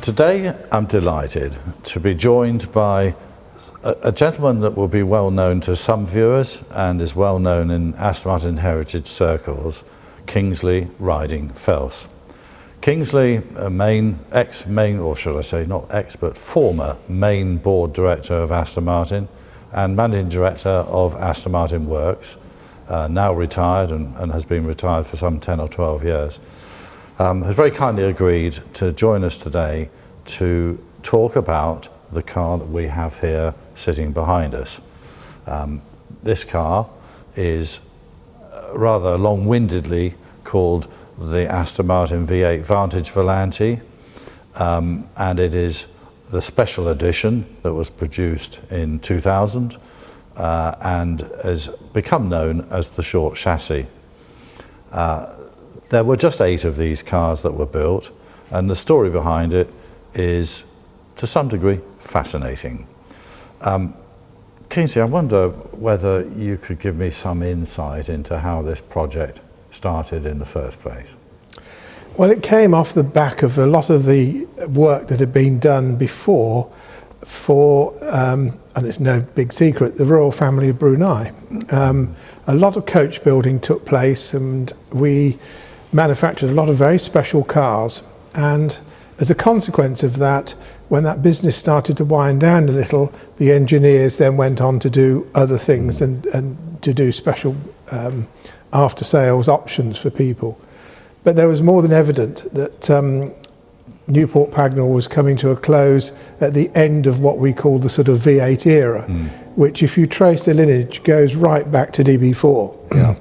Today I'm delighted to be joined by a gentleman that will be well known to some viewers and is well known in Aston Martin heritage circles, Kingsley Riding-Felce. Kingsley, or should I say not ex, but former main board director of Aston Martin and managing director of Aston Martin Works, now retired and has been retired for some 10 or 12 years, has very kindly agreed to join us today to talk about the car that we have here sitting behind us. This car is rather long-windedly called the Aston Martin V8 Vantage Volante, and it is the special edition that was produced in 2000 and has become known as the short chassis. There were just 8 of these cars that were built, and the story behind it is to some degree fascinating. Kingsley, I wonder whether you could give me some insight into how this project started in the first place. Well, it came off the back of a lot of the work that had been done before for, and it's no big secret, the royal family of Brunei. A lot of coach building took place, and we manufactured a lot of very special cars, and as a consequence of that, when that business started to wind down a little, the engineers then went on to do other things and to do special after sales options for people. But there was more than evident that Newport Pagnell was coming to a close at the end of what we call the sort of V8 era, which, if you trace the lineage, goes right back to DB4. Yeah.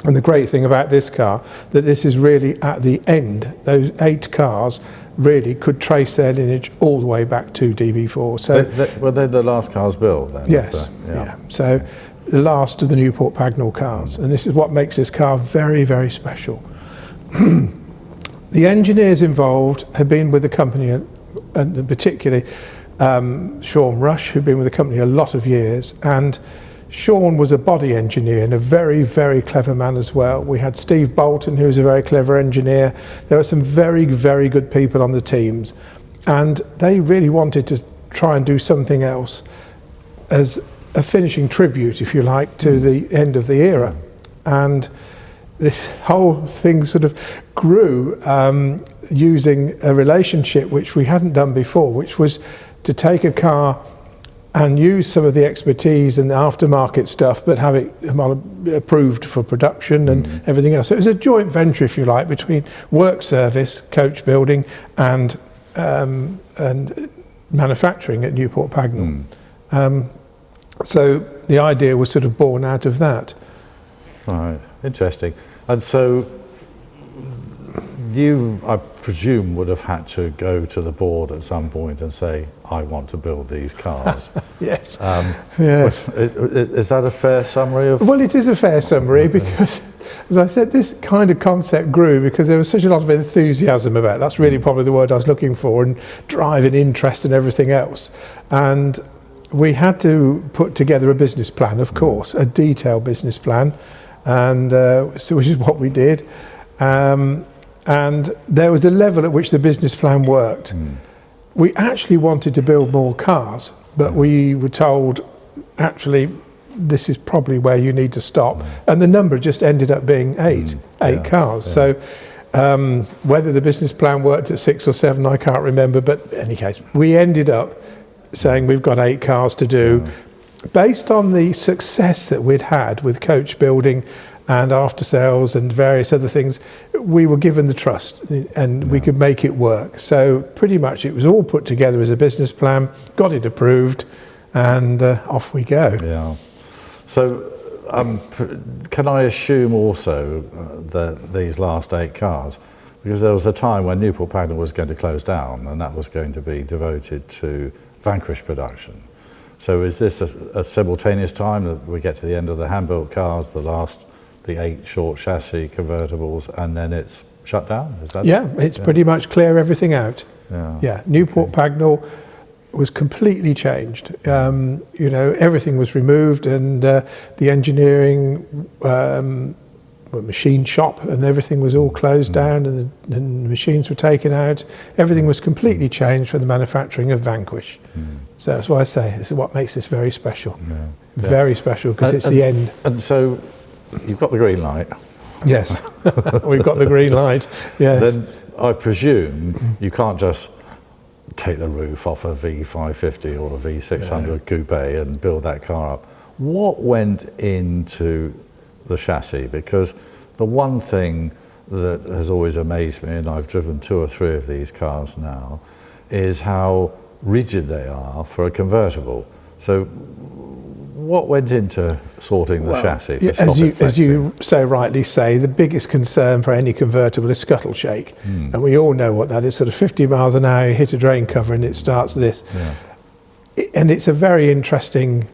And the great thing about this car, that this is really at the end. Those 8 cars really could trace their lineage all the way back to DB4. So were they the last cars built then? yes, yeah. So the last of the Newport Pagnell cars, and this is what makes this car very, very special. The engineers involved have been with the company, and particularly Sean Rush, who'd been with the company a lot of years, and Sean was a body engineer and a very, very clever man as well. We had Steve Bolton, who was a very clever engineer. There were some very, very good people on the teams, and they really wanted to try and do something else as a finishing tribute, if you like, to the end of the era. And this whole thing sort of grew using a relationship which we hadn't done before, which was to take a car and use some of the expertise and the aftermarket stuff, but have it approved for production and everything else. So it was a joint venture, if you like, between work service, coach building, and manufacturing at Newport Pagnell. So the idea was sort of born out of that. Right, interesting. And so you, I presume, would have had to go to the board at some point and say, I want to build these cars. Yes. Yes. Is that a fair summary of? Well, it is a fair summary because, as I said, this kind of concept grew because there was such a lot of enthusiasm about it. That's really probably the word I was looking for, and drive and interest and everything else. And we had to put together a business plan, of course, a detailed business plan, and so which is what we did. And there was a level at which the business plan worked. We actually wanted to build more cars, but we were told, actually, this is probably where you need to stop. And the number just ended up being 8 cars. So whether the business plan worked at 6 or 7, I can't remember. But in any case, we ended up saying we've got 8 cars to do. Based on the success that we'd had with coach building and after sales and various other things, we were given the trust and we could make it work. So pretty much it was all put together as a business plan, got it approved, and off we go. Yeah. So can I assume also that these last 8 cars, because there was a time when Newport Pagnell was going to close down and that was going to be devoted to Vanquish production. So is this a simultaneous time that we get to the end of the hand-built cars, the 8 short chassis convertibles, and then it's shut down? Is that? Yeah, it's pretty much clear everything out. Yeah, Newport Pagnell was completely changed. You know, everything was removed, and the engineering machine shop, and everything was all closed down, and the machines were taken out. Everything was completely changed for the manufacturing of Vanquish. So that's why I say this is what makes this very special. Very special, because it's the end. And so you've got the green light. Yes, we've got the green light. Yes. Then I presume you can't just take the roof off a V550 or a V600 coupe and build that car up. What went into the chassis? Because the one thing that has always amazed me, and I've driven 2 or 3 of these cars now, is how rigid they are for a convertible. So what went into sorting the chassis? As you so rightly say, the biggest concern for any convertible is scuttle shake. And we all know what that is. Sort of 50 miles an hour, you hit a drain cover and it starts this. And it's a very interesting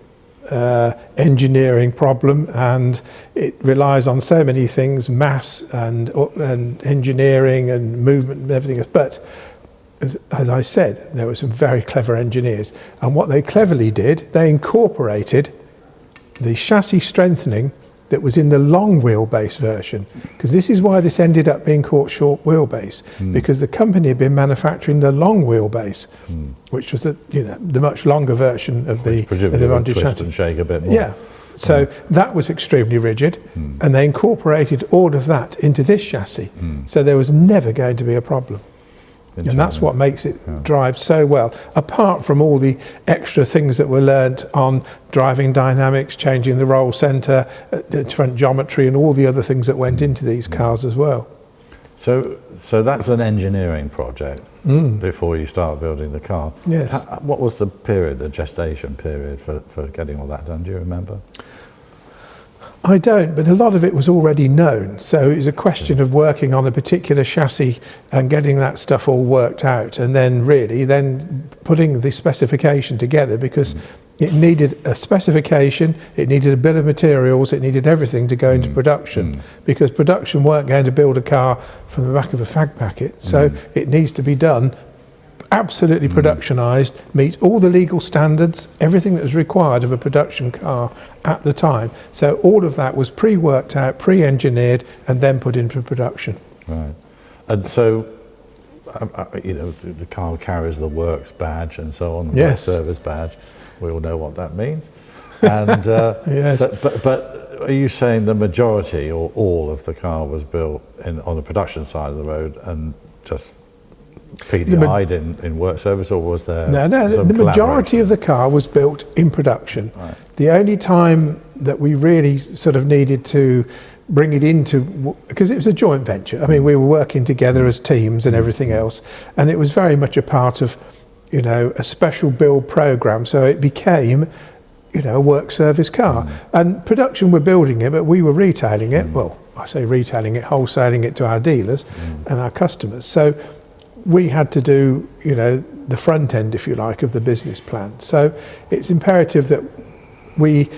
engineering problem, and it relies on so many things, mass and engineering and movement and everything else. But as I said, there were some very clever engineers, and what they cleverly did, they incorporated the chassis strengthening that was in the long wheelbase version, because this is why this ended up being called short wheelbase, because the company had been manufacturing the long wheelbase, which was the much longer version of the Vantage twist and shake a bit more. Yeah, so that was extremely rigid, and they incorporated all of that into this chassis, so there was never going to be a problem. And that's what makes it drive so well, apart from all the extra things that were learnt on driving dynamics, changing the roll centre, different geometry, and all the other things that went into these cars as well. So that's an engineering project before you start building the car. Yes. What was the period, the gestation period for getting all that done? Do you remember? I don't, but a lot of it was already known. So it was a question of working on a particular chassis and getting that stuff all worked out, and then putting the specification together, because it needed a specification, it needed a bill of materials, it needed everything to go into production, because production weren't going to build a car from the back of a fag packet. So it needs to be done absolutely productionized, meet all the legal standards, everything that was required of a production car at the time. So all of that was pre-worked out, pre-engineered, and then put into production. Right. And so, the car carries the works badge and so on, the works service badge. We all know what that means. And yes. But are you saying the majority or all of the car was built on the production side of the road and just PDI'd in work service, or was there the majority of the car was built in production. Right. The only time that we really sort of needed to bring it into, because it was a joint venture, I mean, we were working together as teams and everything else, and it was very much a part of a special build program, so it became a work service car. And production were building it, but we were retailing it. Well, I say retailing it, wholesaling it to our dealers and our customers. So we had to do, the front end, if you like, of the business plan. So it's imperative that we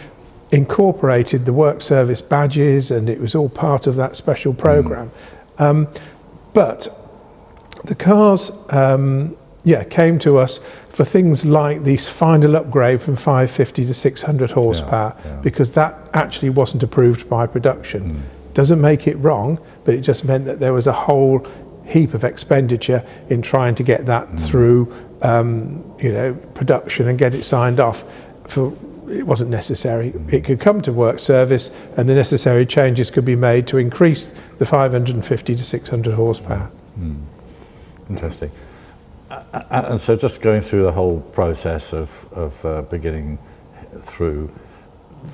incorporated the work service badges, and it was all part of that special program. But the cars, came to us for things like this final upgrade from 550 to 600 horsepower, because that actually wasn't approved by production. Doesn't make it wrong, but it just meant that there was a whole heap of expenditure in trying to get that through production and get it signed off. It wasn't necessary. It could come to work service, and the necessary changes could be made to increase the 550 to 600 horsepower. Interesting. And so just going through the whole process of beginning through,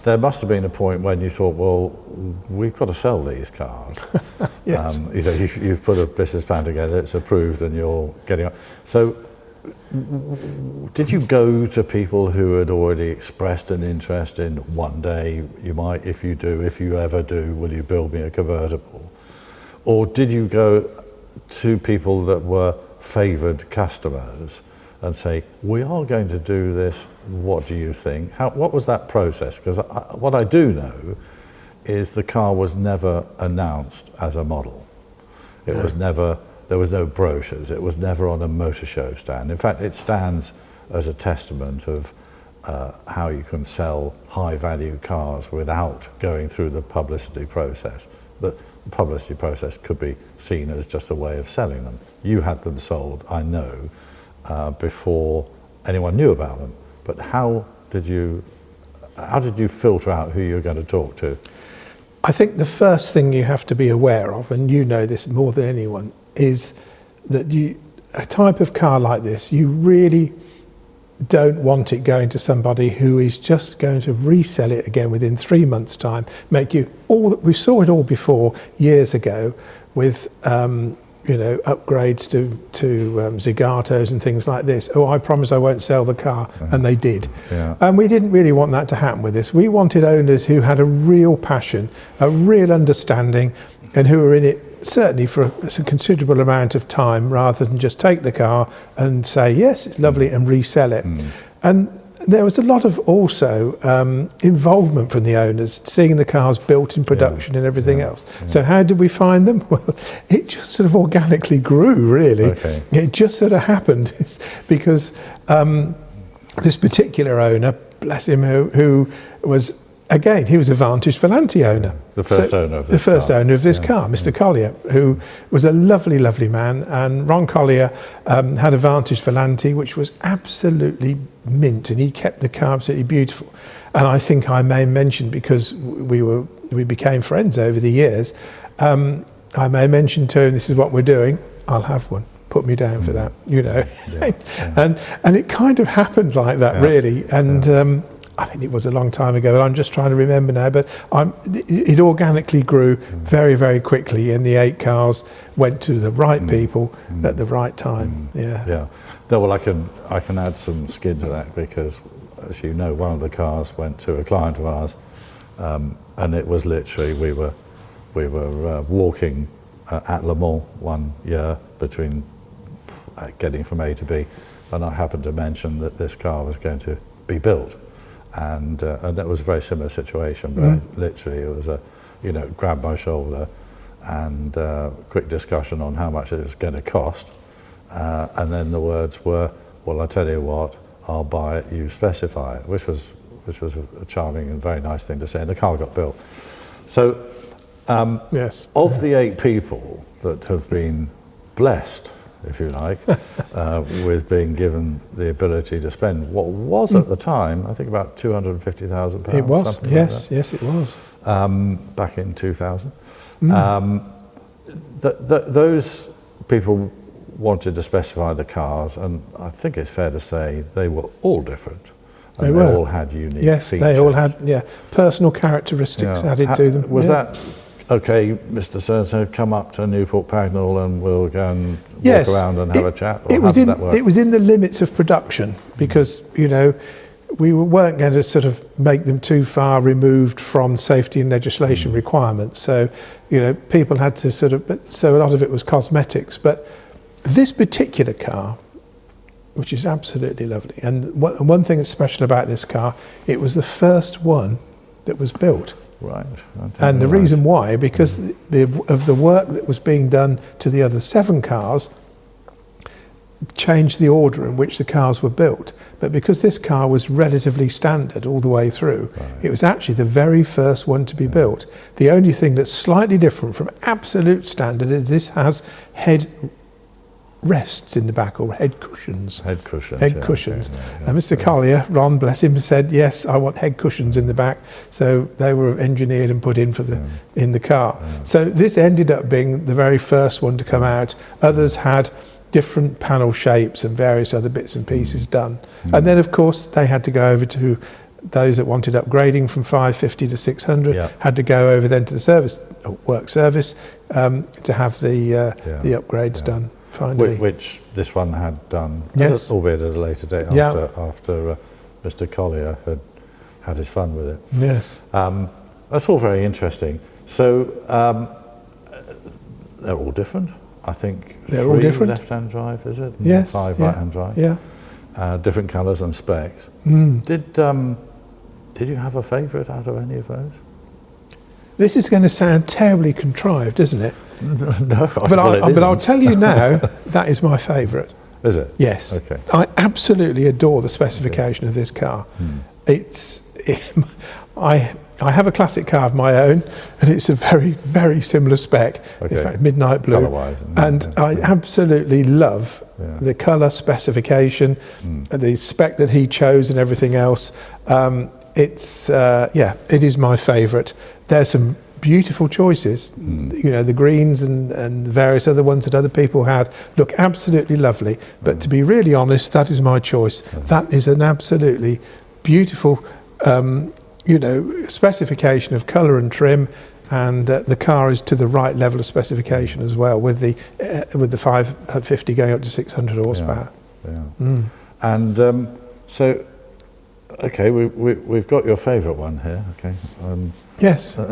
there must have been a point when you thought, well, we've got to sell these cars. Yes. You've put a business plan together, it's approved, and you're getting on. So did you go to people who had already expressed an interest in, one day you might, if you ever do, will you build me a convertible? Or did you go to people that were favoured customers and say, we are going to do this, what do you think? What was that process? Because what I do know is the car was never announced as a model. It was never, there was no brochures, it was never on a motor show stand. In fact, it stands as a testament of how you can sell high value cars without going through the publicity process. the publicity process could be seen as just a way of selling them. You had them sold, I know, before anyone knew about them. But how did you filter out who you were going to talk to? I think the first thing you have to be aware of, and you know this more than anyone, is that a type of car like this, you really don't want it going to somebody who is just going to resell it again within 3 months' time, make you we saw it all before years ago with upgrades to Zigatos and things like this. Oh, I promise I won't sell the car, and they did. Yeah. And we didn't really want that to happen with this. We wanted owners who had a real passion, a real understanding, and who were in it certainly for a considerable amount of time, rather than just take the car and say, yes, it's lovely, and resell it. And there was a lot of also involvement from the owners, seeing the cars built in production and everything else. So how did we find them? Well, it just sort of organically grew, really. Okay. It just sort of happened because this particular owner, bless him, who was, again, he was a Vantage Volante owner. The first owner of this The first car. owner of this car, Mr. Collier, who was a lovely, lovely man. And Ron Collier had a Vantage Volante, which was absolutely mint, and he kept the car absolutely beautiful. And I think I may mention, because we became friends over the years, I may mention to him, this is what we're doing, I'll have one. Put me down for that, And it kind of happened like that, really. And I mean, it was a long time ago, but I'm just trying to remember now. But it organically grew very, very quickly, and the 8 cars went to the right people at the right time. Yeah. No, well, I can add some skin to that, because, as you know, one of the cars went to a client of ours, and it was literally we were walking at Le Mans one year between getting from A to B, and I happened to mention that this car was going to be built. And that was a very similar situation, but literally it was grabbed my shoulder and quick discussion on how much it was going to cost, and then the words were, well, I tell you what, I'll buy it, you specify it, which was a charming and very nice thing to say, and the car got built. So of the 8 people that have been blessed, if you like, with being given the ability to spend what was at the time, I think, about £250,000. It was, something yes, like that, yes, it was. back in 2000. Those people wanted to specify the cars, and I think it's fair to say they were all different. And they all had unique features. Yes, they all had personal characteristics added to them. Was that, okay, Mr. So-and-so, come up to Newport Pagnell and we'll go and walk around and have a chat? Or it was in the limits of production, because, we weren't going to sort of make them too far removed from safety and legislation requirements. So, people had to so a lot of it was cosmetics. But this particular car, which is absolutely lovely, and one thing that's special about this car, it was the first one that was built. Right. And the reason why, because of the work that was being done to the other 7 cars, changed the order in which the cars were built. But because this car was relatively standard all the way through, it was actually the very first one to be built. The only thing that's slightly different from absolute standard is this has head rests in the back, or head cushions. Head cushions. And Mr. Collier, Ron, bless him, said, yes, I want head cushions in the back. So they were engineered and put in in the car. So this ended up being the very first one to come out. Others had different panel shapes and various other bits and pieces done. And then, of course, they had to go over to those that wanted upgrading from 550 to 600, had to go over then to the work service to have the upgrades done. Finally. Which this one had done, albeit at a later date, after Mr. Collier had his fun with it. Yes. That's all very interesting. So they're all different. I think they're all different. Left-hand drive, is it? Yes. 5 right-hand drive. Yeah. Different colours and specs. Did you have a favourite out of any of those? This is going to sound terribly contrived, isn't it? No, but I'll tell you now, that is my favourite. Is it? Yes. Okay. I absolutely adore the specification of this car. I have a classic car of my own, and it's a very, very similar spec. Okay. In fact, midnight blue. Colour-wise, And I absolutely love the colour specification, the spec that he chose and everything else. It is my favourite. There's some beautiful choices. You know, the greens and various other ones that other people had look absolutely lovely. But to be really honest, that is my choice. That is an absolutely beautiful specification of colour and trim, and the car is to the right level of specification as well, with the 550 going up to 600 horsepower. And so, okay, we've got your favourite one here. Okay. Yes. So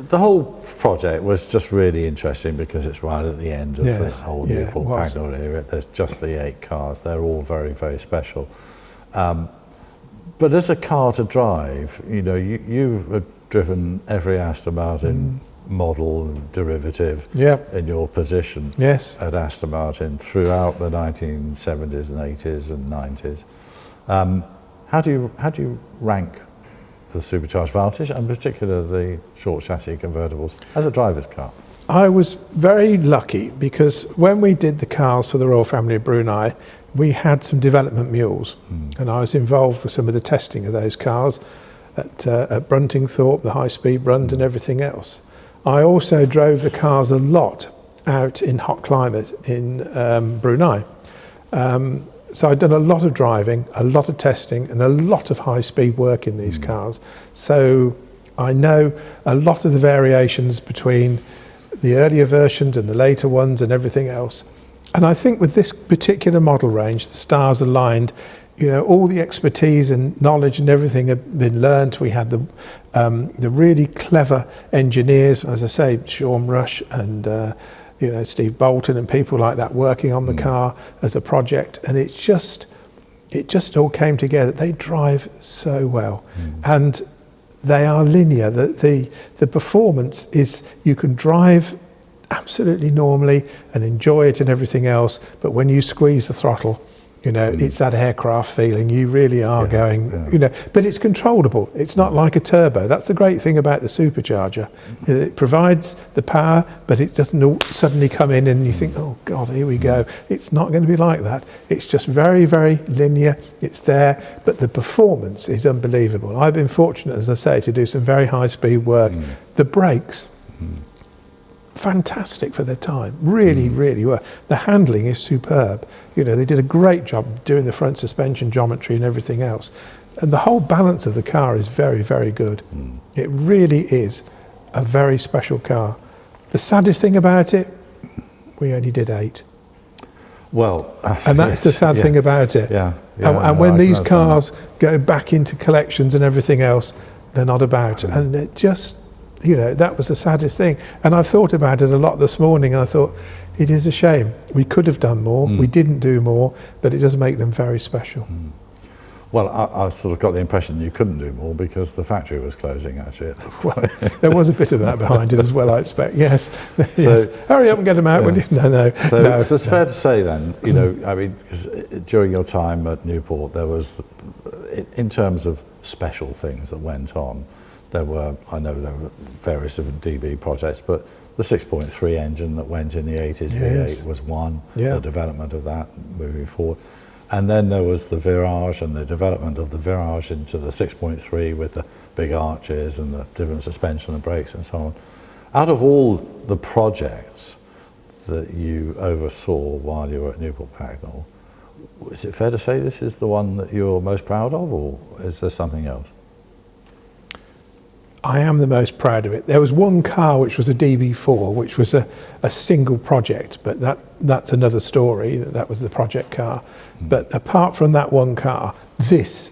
the whole project was just really interesting because it's right at the end of the whole Newport Pagnell era. There's just the 8 cars. They're all very, very special. But as a car to drive, you know, you have driven every Aston Martin model and derivative in your position at Aston Martin throughout the 1970s and 80s and 90s. How do you rank the supercharged Vantage, and particularly the short chassis convertibles, as a driver's car? I was very lucky because when we did the cars for the Royal Family of Brunei, we had some development mules, and I was involved with some of the testing of those cars at Bruntingthorpe, the high-speed runs and everything else. I also drove the cars a lot out in hot climate in Brunei. So I'd done a lot of driving, a lot of testing, and a lot of high-speed work in these cars. So I know a lot of the variations between the earlier versions and the later ones and everything else. And I think with this particular model range, the stars aligned. You know, all the expertise and knowledge and everything had been learned. We had the really clever engineers, as I say, Sean Rush and Steve Bolton and people like that working on the car as a project. And it just all came together. They drive so well, and they are linear. The performance is, you can drive absolutely normally and enjoy it and everything else, but when you squeeze the throttle, you know, it's that aircraft feeling. You really are going, you know, but it's controllable. It's not like a turbo. That's the great thing about the supercharger. It provides the power, but it doesn't suddenly come in and you think, oh God, here we go. It's not going to be like that. It's just very, very linear. It's there, but the performance is unbelievable. I've been fortunate, as I say, to do some very high speed work. The brakes, fantastic for their time, really, really were. The handling is superb. You know, they did a great job doing the front suspension geometry and everything else. And the whole balance of the car is very, very good. It really is a very special car. The saddest thing about it, we only did 8. Well, and that's the sad thing about it. And when these cars go back into collections and everything else, they're not about. And it just, you know, that was the saddest thing. And I've thought about it a lot this morning, and I thought, it is a shame. We could have done more. We didn't do more, but it does make them very special. Well, I sort of got the impression you couldn't do more because the factory was closing, actually. Well, there was a bit of that behind it as well, I expect. Yes. So, hurry up and get them out, will you? No. So it's fair to say then, you know, I mean, 'cause during your time at Newport, there was, in terms of special things that went on, I know there were various different DB projects, but the 6.3 engine that went in the 80s, V8 was one, the development of that moving forward. And then there was the Virage and the development of the Virage into the 6.3 with the big arches and the different suspension and brakes and so on. Out of all the projects that you oversaw while you were at Newport Pagnell, is it fair to say this is the one that you're most proud of, or is there something else? I am the most proud of it. There was one car which was a DB4, which was a single project, but that's another story. That was the project car. But apart from that one car, this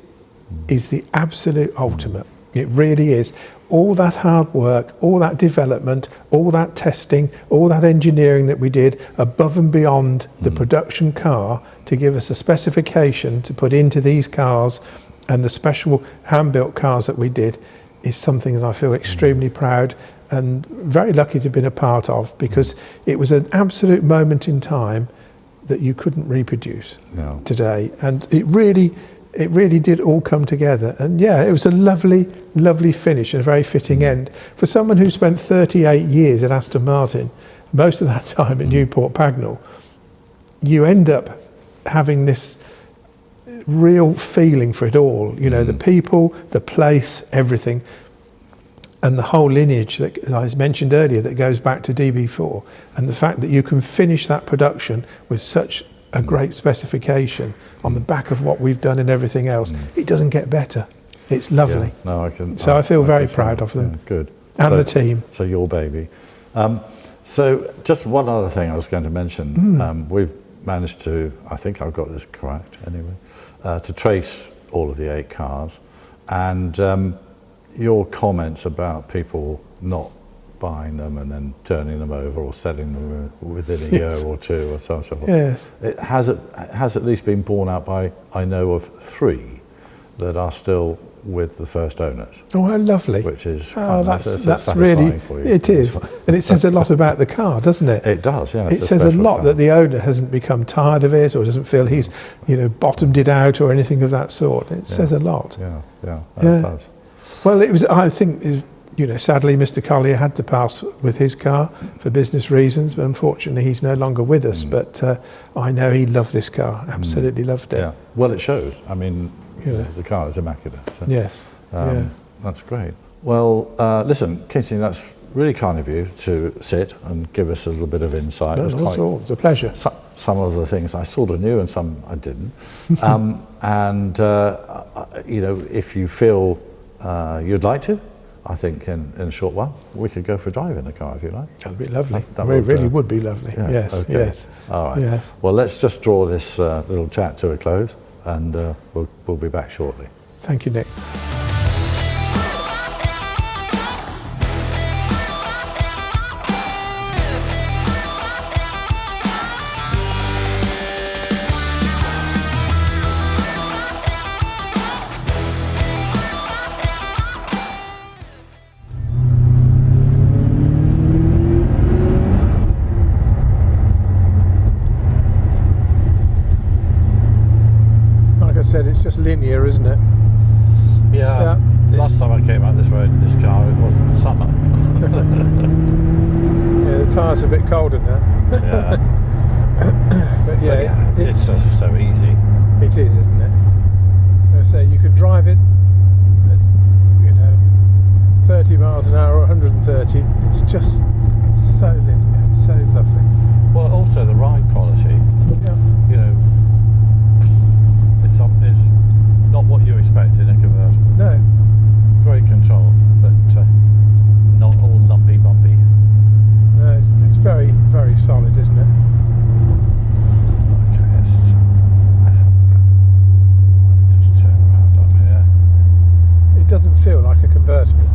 is the absolute ultimate. It really is. All that hard work, all that development, all that testing, all that engineering that we did above and beyond the production car to give us a specification to put into these cars, and the special hand-built cars that we did, is something that I feel extremely proud and very lucky to have been a part of, because it was an absolute moment in time that you couldn't reproduce today. And it really it really did all come together. And yeah, it was a lovely, lovely finish and a very fitting end. For someone who spent 38 years at Aston Martin, most of that time at Newport Pagnell, you end up having this real feeling for it all. You know, the people, the place, everything. And the whole lineage that, as I mentioned earlier, that goes back to DB4, and the fact that you can finish that production with such a great specification on the back of what we've done and everything else, it doesn't get better. It's lovely. Yeah, no, I can. So I feel very proud of them. Yeah, good. And the team. So your baby. So just one other thing I was going to mention. We've managed to, I think I've got this correct anyway, to trace all of the 8 cars, and your comments about people not buying them and then turning them over or selling them within a year or two or so on and so forth. Yes. It has at least been borne out by, I know of 3 that are still with the first owners. Oh, how lovely. Which is that's really, for you. it is. And it says a lot about the car, doesn't it? It does, yeah. It says a lot that the owner hasn't become tired of it or doesn't feel he's, bottomed it out or anything of that sort. It says a lot. Yeah, it does. Well, it was, I think, sadly, Mr. Collier had to pass with his car for business reasons, but unfortunately he's no longer with us. But I know he loved this car, absolutely loved it. Yeah, well, it shows. I mean, the car is immaculate. So, yes. That's great. Well, listen, Kingsley, that's really kind of you to sit and give us a little bit of insight. No, not at all. It's a pleasure. Some of the things I sort of knew and some I didn't. If you feel you'd like to, I think in a short while we could go for a drive in the car if you like. That'd be lovely. It really would be lovely. Yeah, yes, okay. yes. All right. Yes. Well, let's just draw this little chat to a close, and we'll be back shortly. Thank you, Nick. Said it's just linear, isn't it? Yeah. Last time I came out this road in this car, it wasn't summer. Yeah, the tyres are a bit colder now. Yeah. But yeah, it's just so easy. It is, isn't it? I say you could drive it at 30 miles an hour or 130. It's just so linear, it's so lovely. Well, also the ride quality. Yeah. It's not what you expect in a convertible. No. Great control, but not all lumpy bumpy. No, it's very, very solid, isn't it? Okay, let's just turn around up here. It doesn't feel like a convertible.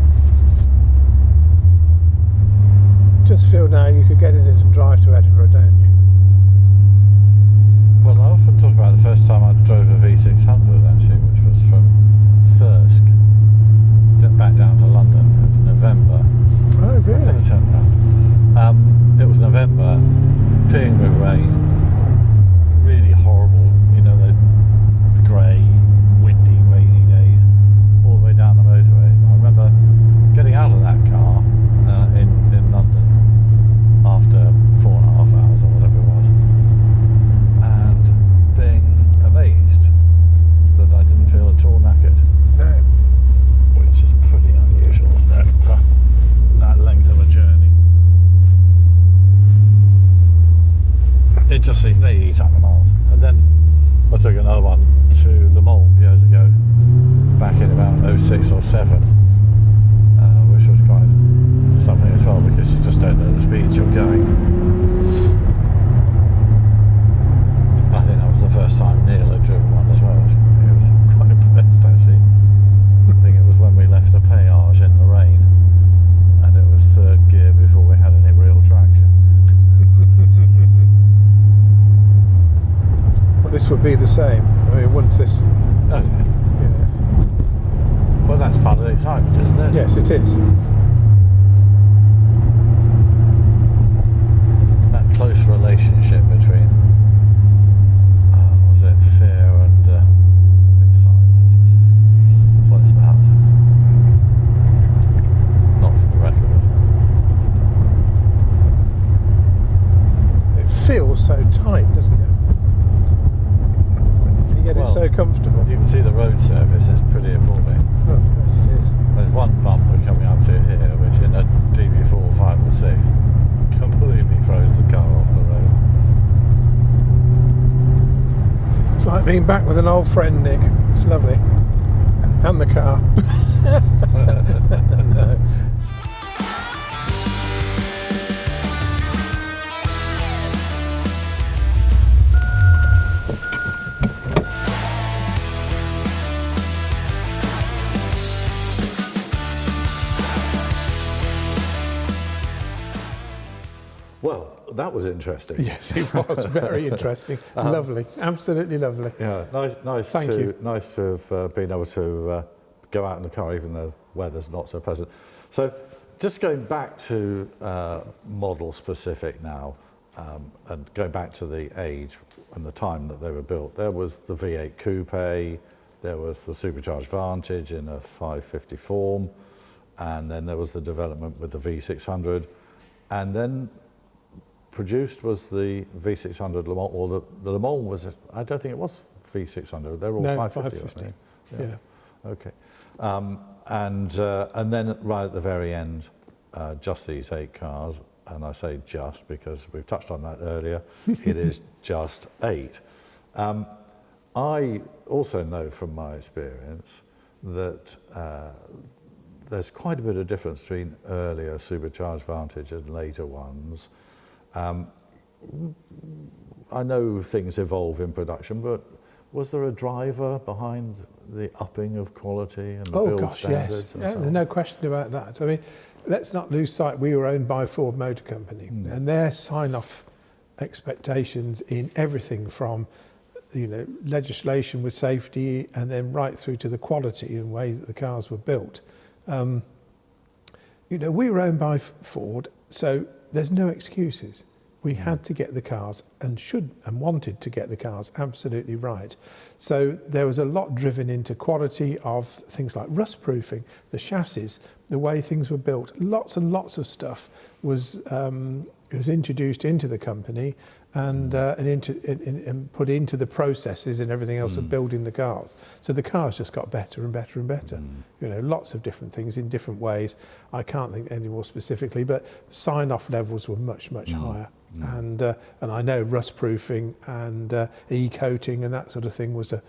Just feel now you could get in it and drive to Edinburgh, don't you? Well, I often talk about the first time I drove a V600 actually, which was from Thirsk back down to London. It was November. Oh, really? It was November, peeing with rain, really horrible, the grey, windy, rainy days, all the way down the motorway. And I remember getting out of that car in London after 4.5 hours or whatever it was, and being amazed that I didn't feel at all knackered. No. Which is pretty unusual, isn't it, for that length of a journey. It just seemed they eat up the miles. And then I took another one to Le Mans years ago, back in about 06 or 07, which was quite something as well, because you just don't know the speed you're going. I think that was the first time Neil had driven one as well. He was quite impressed actually. I think it was when we left a péage in the rain, and it was third gear before we had any real traction. Well, this would be the same. I mean, once this... Oh, yeah. Well, that's part of the excitement, isn't it? Yes, it is. That close relationship between, was it fear and excitement? so tight, doesn't it? You get it so comfortable. You can see the road surface is pretty appalling. Oh, yes, it is. There's one bump we're coming up to here, which in a DB4, 5 or 6 completely throws the car off the road. It's like being back with an old friend, Nick. It's lovely. And the car. No. Well, that was interesting. Yes, it was very interesting. Lovely, absolutely lovely. Yeah, nice Thank to you. nice to have been able to go out in the car, even though weather's not so pleasant. So, just going back to model specific now, and going back to the age and the time that they were built. There was the V8 Coupe, there was the supercharged Vantage in a 550 form, and then there was the development with the V600, and then produced was the V600 Le Mans, or the Le Mans was, I don't think it was V600, they're all No, 550, 550. aren't they? Yeah. Okay. And then right at the very end, just these 8 cars, and I say just because we've touched on that earlier, it is just 8. I also know from my experience that there's quite a bit of difference between earlier supercharged Vantage and later ones. I know things evolve in production, but was there a driver behind the upping of quality and the build standards? Yes. There's no question about that. I mean, let's not lose sight, we were owned by Ford Motor Company, and their sign-off expectations in everything from, you know, legislation with safety and then right through to the quality and way that the cars were built. You know, we were owned by Ford, so there's no excuses. We had to get the cars and wanted to get the cars absolutely right. So there was a lot driven into quality of things like rust proofing, the chassis, the way things were built. Lots and lots of stuff was introduced into the company and put into the processes and everything else of building the cars. So the cars just got better and better and better. You know, lots of different things in different ways. I can't think any more specifically, but sign-off levels were much, much higher. And I know rust proofing and e-coating and that sort of thing was a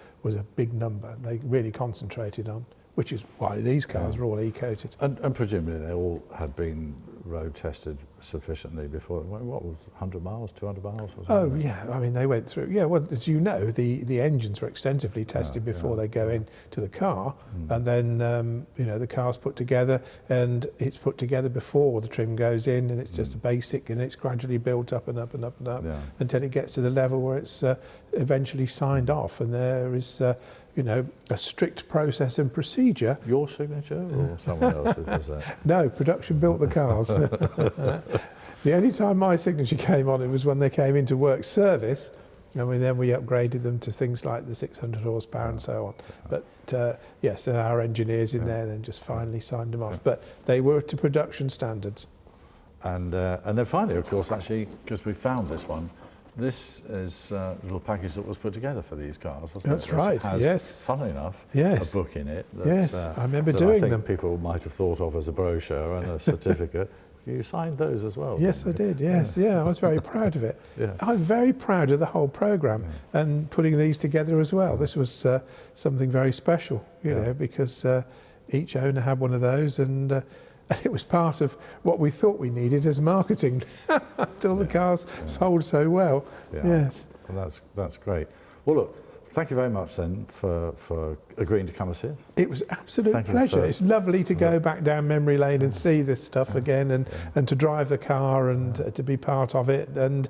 big number. They really concentrated on, which is why these cars were all e-coated. And presumably they all had been road tested sufficiently before. What was 100 miles, 200 miles? Or Oh yeah, I mean they went through. Yeah, well, as you know, the engines were extensively tested before they go into the car, and then you know, the car's put together, and it's put together before the trim goes in, and it's just a basic, and it's gradually built up and up and up and up until it gets to the level where it's eventually signed off, and there is. You know, a strict process and procedure. Your signature or someone else's was that? No, production built the cars. The only time my signature came on it was when they came into work service, and then we upgraded them to things like the 600 horsepower and so on. But yes, then our engineers in there then just finally signed them off. But they were to production standards. And then finally, of course, actually, because we found this one, this is a little package that was put together for these cars, wasn't it? That's right, Has, yes. Funnily enough, Yes. a book in it. That, Yes, I remember that doing I think them. people might have thought of as a brochure and a certificate. You signed those as well? Yes, I did, yes, yeah, I was very proud of it. Yeah. I'm very proud of the whole programme and putting these together as well. This was something very special, you know, because each owner had one of those, and it was part of what we thought we needed as marketing until the cars sold so well. Yes. Well, that's great. Well, look, thank you very much then for agreeing to come and see us. It was absolute pleasure. It's lovely to go back down memory lane and see this stuff again, and to drive the car and to be part of it. And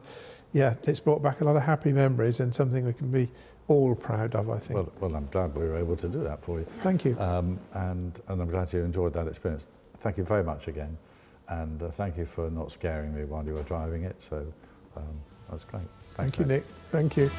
yeah, it's brought back a lot of happy memories and something we can be all proud of, I think. Well, I'm glad we were able to do that for you. Thank you. And I'm glad you enjoyed that experience. Thank you very much again, and thank you for not scaring me while you were driving it. So that's great. Thanks, Thank you, Nick. Thank you.